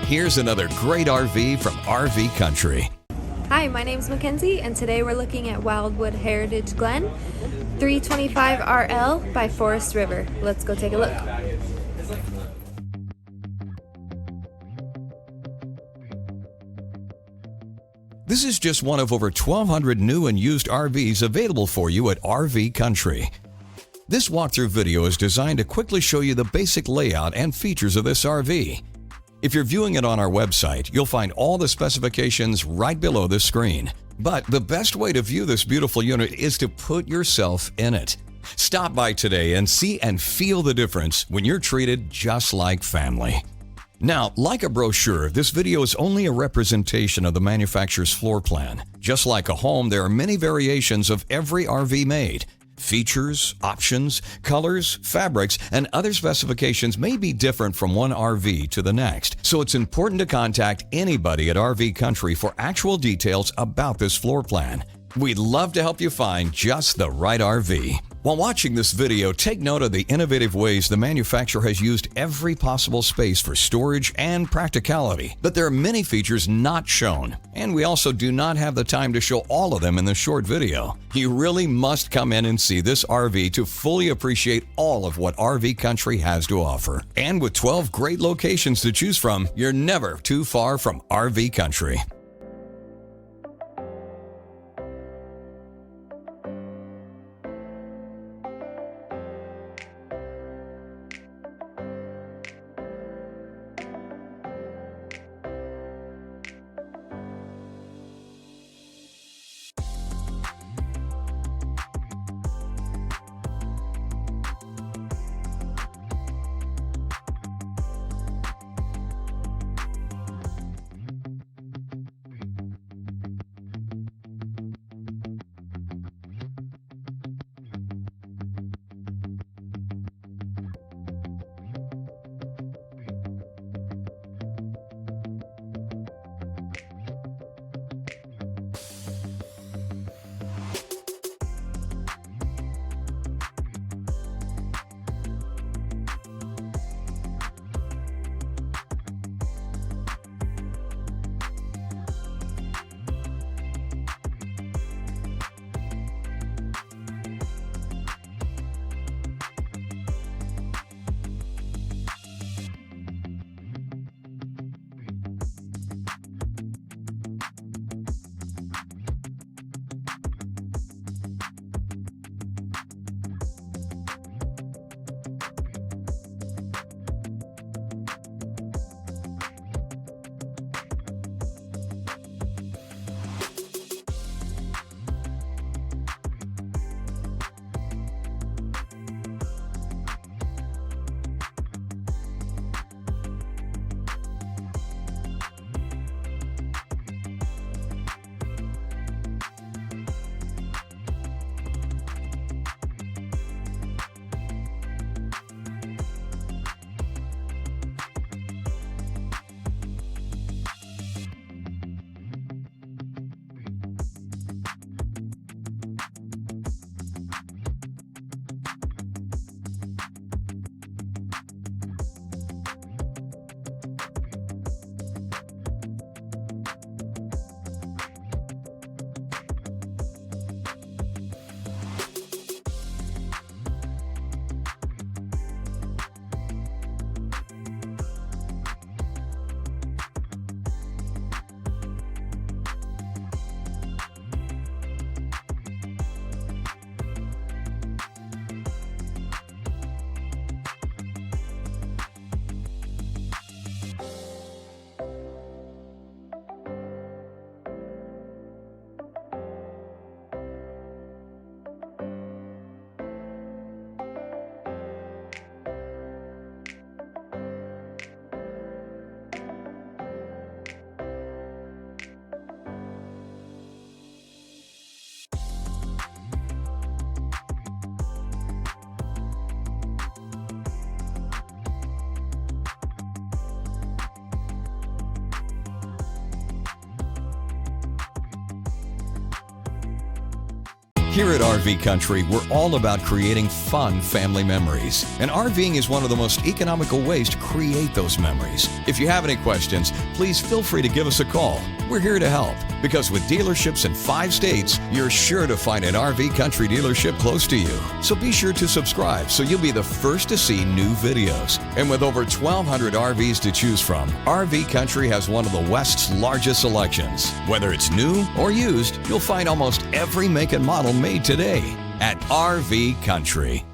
Here's another great RV from RV Country. Hi, my name's Mackenzie, and today we're looking at Wildwood Heritage Glen-325RL by Forest River. Let's go take a look. This is just one of over 1,200 new and used RVs available for you at RV Country. This walkthrough video is designed to quickly show you the basic layout and features of this RV. If you're viewing it on our website, you'll find all the specifications right below the screen. But the best way to view this beautiful unit is to put yourself in it. Stop by today and see and feel the difference when you're treated just like family. Now, like a brochure, this video is only a representation of the manufacturer's floor plan. Just like a home, there are many variations of every RV made. Features, options, colors, fabrics, and other specifications may be different from one RV to the next, so it's important to contact anybody at RV Country for actual details about this floor plan. We'd love to help you find just the right RV. While watching this video, take note of the innovative ways the manufacturer has used every possible space for storage and practicality, but there are many features not shown, and we also do not have the time to show all of them in this short video. You really must come in and see this RV to fully appreciate all of what RV Country has to offer. And with 12 great locations to choose from, you're never too far from RV Country. Here at RV Country, we're all about creating fun family memories. And RVing is one of the most economical ways to create those memories. If you have any questions, please feel free to give us a call. We're here to help because with dealerships in 5 states, you're sure to find an RV Country dealership close to you. So be sure to subscribe so you'll be the first to see new videos. And with over 1,200 RVs to choose from, RV Country has one of the West's largest selections. Whether it's new or used, you'll find almost every make and model made today at RV Country.